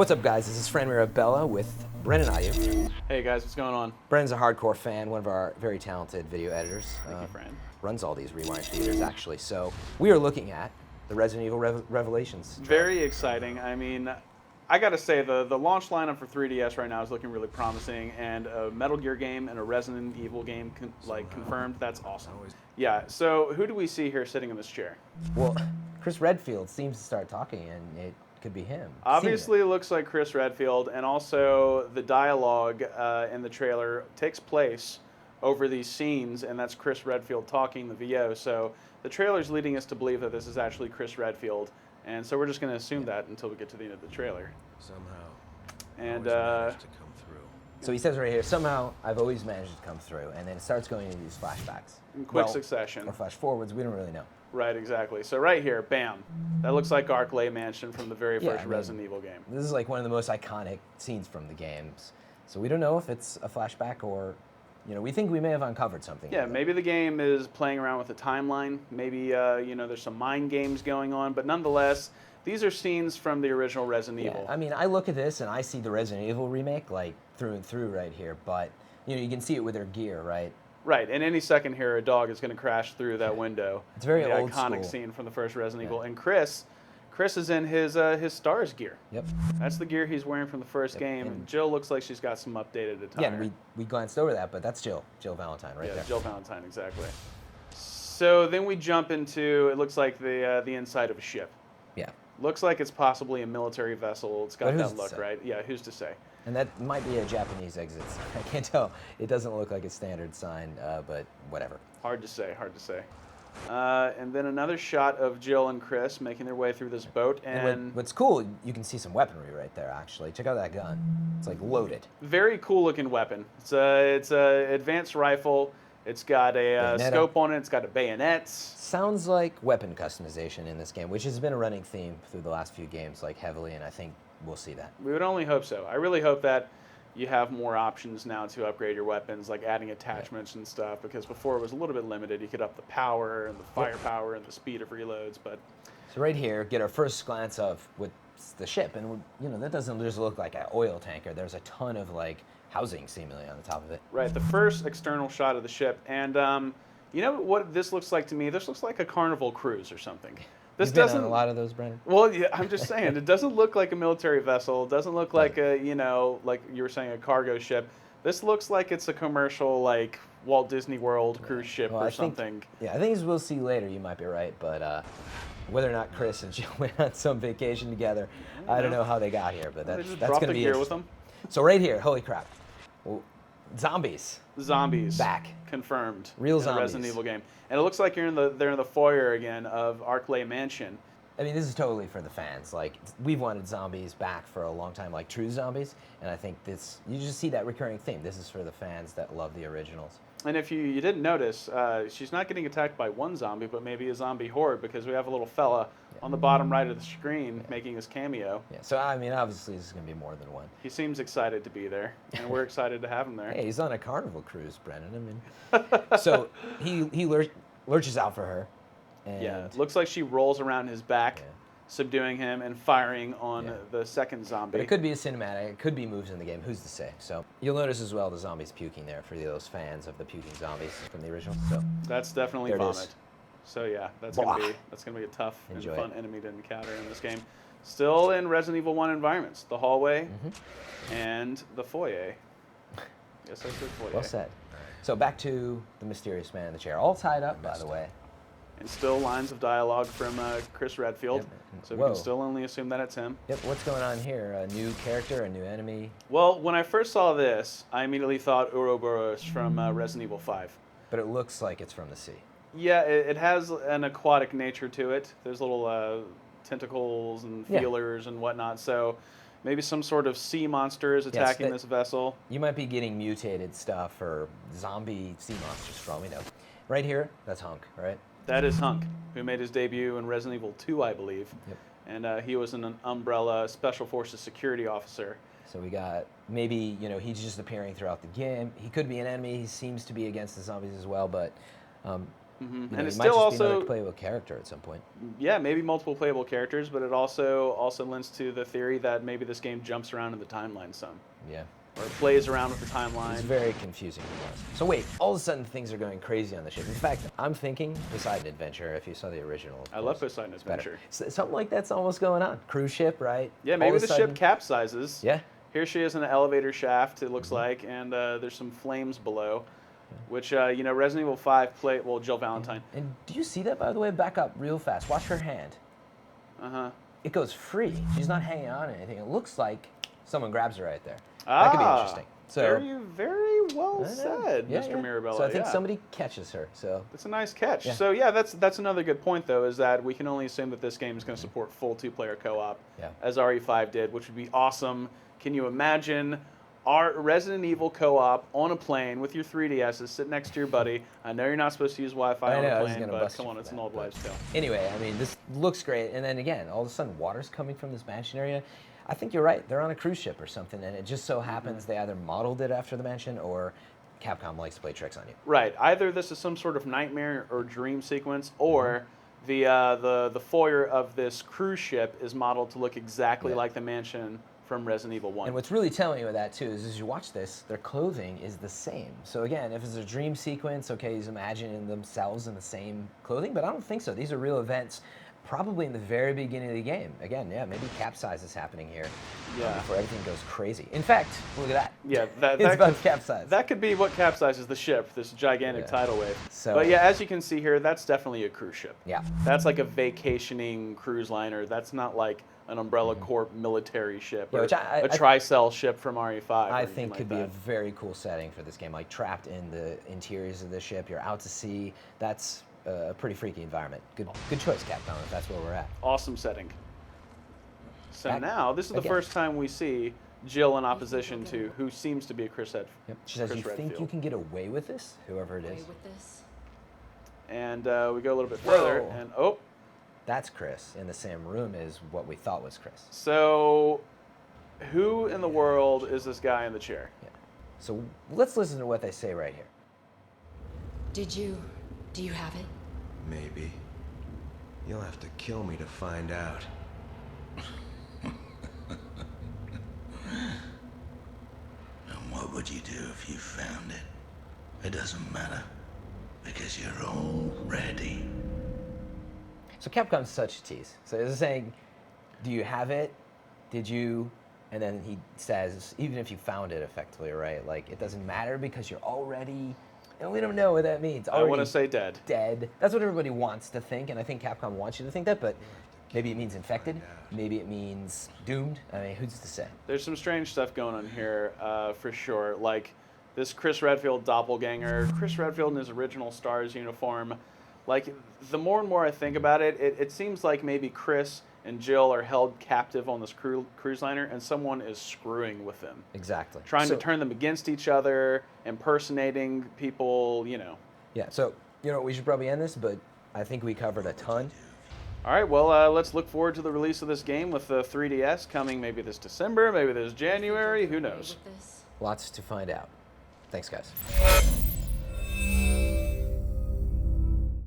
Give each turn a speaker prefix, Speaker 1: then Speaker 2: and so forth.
Speaker 1: What's up, guys? This is Fran Mirabella with Brennan Ayu.
Speaker 2: Hey guys, what's going on?
Speaker 1: Brennan's a hardcore fan, one of our very talented video editors.
Speaker 2: Thank you, Fran.
Speaker 1: Runs all these Rewind theaters, actually. So we are looking at the Resident Evil Revelations trailer.
Speaker 2: Very exciting. I mean, I gotta say, the launch lineup for 3DS right now is looking really promising, and a Metal Gear game and a Resident Evil game confirmed. That's awesome. Yeah, so who do we see here sitting in this chair?
Speaker 1: Well, Chris Redfield seems to start talking, and it could be him.
Speaker 2: Obviously, it looks like Chris Redfield, and also the dialogue in the trailer takes place over these scenes, and that's Chris Redfield talking the VO. So the trailer's leading us to believe that this is actually Chris Redfield, and so we're just going to assume that until we get to the end of the trailer.
Speaker 3: Somehow.
Speaker 2: And
Speaker 3: managed to come through.
Speaker 1: So he says right here, somehow I've always managed to come through, and then it starts going into these flashbacks.
Speaker 2: in quick succession.
Speaker 1: Or flash forwards, we don't really know.
Speaker 2: Right, exactly. So right here, bam. That looks like Arklay Mansion from the very first Resident Evil game.
Speaker 1: This is like one of the most iconic scenes from the games. So we don't know if it's a flashback or, we think we may have uncovered something.
Speaker 2: Yeah, maybe the game is playing around with the timeline. Maybe, there's some mind games going on. But nonetheless, these are scenes from the original Resident Evil.
Speaker 1: I mean, I look at this and I see the Resident Evil remake like through and through right here. But, you can see it with their gear, right?
Speaker 2: Right, and any second here, a dog is going to crash through that window.
Speaker 1: It's very
Speaker 2: the
Speaker 1: old
Speaker 2: iconic
Speaker 1: school.
Speaker 2: scene from the first Resident Evil. And Chris is in his Stars gear.
Speaker 1: Yep.
Speaker 2: That's the gear he's wearing from the first game.
Speaker 1: And
Speaker 2: Jill looks like she's got some updated attire.
Speaker 1: Yeah, and we glanced over that, but that's Jill Valentine right there.
Speaker 2: Yeah, Jill Valentine, exactly. So then we jump into, it looks like the inside of a ship.
Speaker 1: Yeah.
Speaker 2: Looks like it's possibly a military vessel. It's got
Speaker 1: But who's
Speaker 2: that
Speaker 1: to
Speaker 2: look,
Speaker 1: say?
Speaker 2: right? Yeah, who's to say?
Speaker 1: And that might be a Japanese exit sign. I can't tell. It doesn't look like a standard sign, but whatever.
Speaker 2: Hard to say, hard to say. And then another shot of Jill and Chris making their way through this boat. And
Speaker 1: what's cool, you can see some weaponry right there, actually. Check out that gun. It's like loaded.
Speaker 2: very cool looking weapon. It's a advanced rifle. It's got a scope on it. It's got a bayonet.
Speaker 1: Sounds like weapon customization in this game, which has been a running theme through the last few games, like heavily, and I think we'll see that.
Speaker 2: We would only hope so. I really hope that you have more options now to upgrade your weapons, like adding attachments and stuff, because before it was a little bit limited. You could up the power and the firepower and the speed of reloads, but...
Speaker 1: So right here, get our first glance of what's the ship, and that doesn't just look like an oil tanker. There's a ton of housing seemingly on the top of it.
Speaker 2: Right, the first external shot of the ship, and you know what this looks like to me? This looks like a Carnival cruise or something. This
Speaker 1: You've been
Speaker 2: doesn't
Speaker 1: on a lot of those, Brennan?
Speaker 2: Well, yeah, I'm just saying, it doesn't look like a military vessel. It doesn't look like a, like you were saying, a cargo ship. This looks like it's a commercial, like Walt Disney World cruise ship or something.
Speaker 1: I think as we'll see later, you might be right, but whether or not Chris and Jill went on some vacation together, I don't know how they got here, but that's going to be
Speaker 2: gear with them.
Speaker 1: So right here, holy crap, zombies.
Speaker 2: Zombies
Speaker 1: back,
Speaker 2: confirmed.
Speaker 1: Real
Speaker 2: in
Speaker 1: zombies.
Speaker 2: The Resident Evil game, and it looks like they're in the foyer again of Arklay Mansion.
Speaker 1: I mean, this is totally for the fans. We've wanted zombies back for a long time, like true zombies, and I think you just see that recurring theme. This is for the fans that love the originals.
Speaker 2: And if you didn't notice, she's not getting attacked by one zombie, but maybe a zombie horde, because we have a little fella on the bottom right of the screen making his cameo.
Speaker 1: Yeah, so I mean, obviously this is going to be more than one.
Speaker 2: He seems excited to be there, and we're excited to have him there.
Speaker 1: Hey, he's on a Carnival cruise, Brennan. I mean, so he lurches out for her. And
Speaker 2: yeah, it looks like she rolls around his back, subduing him and firing on the second zombie.
Speaker 1: But it could be a cinematic. It could be moves in the game. Who's to say? So you'll notice as well the zombies puking there for those fans of the puking zombies from the original. So
Speaker 2: that's definitely vomit. So yeah, that's gonna be a tough and fun enemy to encounter in this game. Still in Resident Evil 1 environments, the hallway and the foyer. Yes, I said foyer.
Speaker 1: Well said. So back to the mysterious man in the chair, all tied up, by the way.
Speaker 2: And still lines of dialogue from Chris Redfield. So we can still only assume that it's him.
Speaker 1: Yep, what's going on here? A new character, a new enemy?
Speaker 2: Well, when I first saw this, I immediately thought Ouroboros from Resident Evil 5.
Speaker 1: But it looks like it's from the sea.
Speaker 2: Yeah, it has an aquatic nature to it. There's little tentacles and feelers and whatnot. So maybe some sort of sea monster is attacking this vessel.
Speaker 1: You might be getting mutated stuff or zombie sea monsters from, Right here, that's Hunk, right?
Speaker 2: That is Hunk, who made his debut in Resident Evil 2, I believe.
Speaker 1: Yep.
Speaker 2: And he was an Umbrella Special Forces security officer.
Speaker 1: So we got, maybe, he's just appearing throughout the game. He could be an enemy. He seems to be against the zombies as well, but
Speaker 2: Mm-hmm.
Speaker 1: You know,
Speaker 2: And it's
Speaker 1: he might
Speaker 2: still
Speaker 1: just be another
Speaker 2: also,
Speaker 1: playable character at some point.
Speaker 2: yeah, maybe multiple playable characters, but it also lends to the theory that maybe this game jumps around in the timeline some,
Speaker 1: Yeah.
Speaker 2: or plays around with the
Speaker 1: It's
Speaker 2: timeline.
Speaker 1: very confusing to us. So wait, all of a sudden things are going crazy on the ship. In fact, I'm thinking Poseidon Adventure, if you saw the original.
Speaker 2: I love Poseidon Adventure.
Speaker 1: Something like that's almost going on. Cruise ship, right?
Speaker 2: Yeah,
Speaker 1: All
Speaker 2: maybe
Speaker 1: of a
Speaker 2: the
Speaker 1: sudden-
Speaker 2: ship capsizes.
Speaker 1: Yeah.
Speaker 2: Here she is in an elevator shaft, it looks like, and there's some flames below, which, you know, Resident Evil 5 played, well, Jill Valentine.
Speaker 1: And do you see that, by the way? Back up real fast. Watch her hand.
Speaker 2: Uh-huh.
Speaker 1: It goes free. She's not hanging on to anything. It looks like someone grabs her right there. That could be interesting. So,
Speaker 2: very well
Speaker 1: I know.
Speaker 2: said,
Speaker 1: Yeah,
Speaker 2: Mr.
Speaker 1: yeah.
Speaker 2: Mirabella.
Speaker 1: So I think
Speaker 2: yeah.
Speaker 1: somebody catches her. So
Speaker 2: That's a nice catch.
Speaker 1: Yeah.
Speaker 2: So yeah, that's another good point though, is that we can only assume that this game is going to support full 2-player co-op,
Speaker 1: Yeah.
Speaker 2: as RE5 did, which would be awesome. Can you imagine our Resident Evil co-op on a plane with your 3DSs sitting next to your buddy? I know you're not supposed to use Wi-Fi
Speaker 1: I
Speaker 2: on
Speaker 1: know, I
Speaker 2: a
Speaker 1: was
Speaker 2: plane,
Speaker 1: gonna
Speaker 2: but
Speaker 1: bust
Speaker 2: come
Speaker 1: you
Speaker 2: on,
Speaker 1: for
Speaker 2: it's an
Speaker 1: that,
Speaker 2: old
Speaker 1: but-
Speaker 2: wives' tale.
Speaker 1: anyway, I mean, this looks great. And then again, all of a sudden, water's coming from this mansion area. I think you're right. They're on a cruise ship or something, and it just so happens they either modeled it after the mansion or Capcom likes to play tricks on you.
Speaker 2: Right. Either this is some sort of nightmare or dream sequence, or the foyer of this cruise ship is modeled to look exactly
Speaker 1: Yeah.
Speaker 2: like the mansion from Resident Evil 1.
Speaker 1: And what's really telling you with that too is as you watch this, their clothing is the same. So again, if it's a dream sequence, okay, he's imagining themselves in the same clothing, but I don't think so. These are real events, probably in the very beginning of the game. Again, yeah, maybe capsize is happening here
Speaker 2: Yeah.
Speaker 1: before everything goes crazy. In fact, look at that.
Speaker 2: Yeah,
Speaker 1: It's about to capsize.
Speaker 2: That could be what capsizes the ship, this gigantic
Speaker 1: Yeah.
Speaker 2: tidal wave.
Speaker 1: So-
Speaker 2: but yeah, as you can see here, that's definitely a cruise ship.
Speaker 1: Yeah.
Speaker 2: That's like a vacationing cruise liner. That's not like an Umbrella Corp military ship
Speaker 1: Yeah,
Speaker 2: or
Speaker 1: which
Speaker 2: a Tricell ship from RE5. or
Speaker 1: I
Speaker 2: anything
Speaker 1: think
Speaker 2: like
Speaker 1: could be
Speaker 2: that.
Speaker 1: a very cool setting for this game, like trapped in the interiors of the ship. You're out to sea. That's a pretty freaky environment. Good choice, Capcom, if that's where we're at.
Speaker 2: Awesome setting. So
Speaker 1: Back
Speaker 2: now, this is the
Speaker 1: again.
Speaker 2: first time we see Jill in opposition to who seems to be a Chris Ed.
Speaker 1: Yep. She says,
Speaker 2: Chris
Speaker 1: "You think
Speaker 2: Redfield."
Speaker 1: you can get away with this, whoever it
Speaker 4: Away
Speaker 1: is?"
Speaker 4: with this.
Speaker 2: And we go a little bit further,
Speaker 1: Whoa.
Speaker 2: and oh,
Speaker 1: That's Chris in the same room as what we thought was Chris.
Speaker 2: so who in the world is this guy in the chair?
Speaker 1: Yeah. So let's listen to what they say right here.
Speaker 4: Do you have it?
Speaker 3: Maybe. You'll have to kill me to find out.
Speaker 5: And what would you do if you found it? It doesn't matter, because you're already.
Speaker 1: So Capcom's such a tease. So they're saying, "Do you have it? Did you?" And then he says, "Even if you found it, effectively, right? Like it doesn't matter because you're already." And we don't know what that means.
Speaker 2: I want to
Speaker 1: Already
Speaker 2: say dead.
Speaker 1: dead. That's what everybody wants to think, and I think Capcom wants you to think that. But maybe it means infected. Maybe it means doomed. I mean, who's to say?
Speaker 2: There's some strange stuff going on here, for sure. Like this Chris Redfield doppelganger, Chris Redfield in his original Stars uniform. Like the more and more I think about it, it seems like maybe Chris and Jill are held captive on this cruise liner, and someone is screwing with them,
Speaker 1: Exactly.
Speaker 2: trying
Speaker 1: So-
Speaker 2: to turn them against each other, impersonating people. You know.
Speaker 1: Yeah. So you know, we should probably end this, but I think we covered a ton.
Speaker 2: All right, well, let's look forward to the release of this game with the 3DS coming maybe this December, maybe this January, who knows.
Speaker 4: Away with this.
Speaker 1: Lots to find out. Thanks, guys.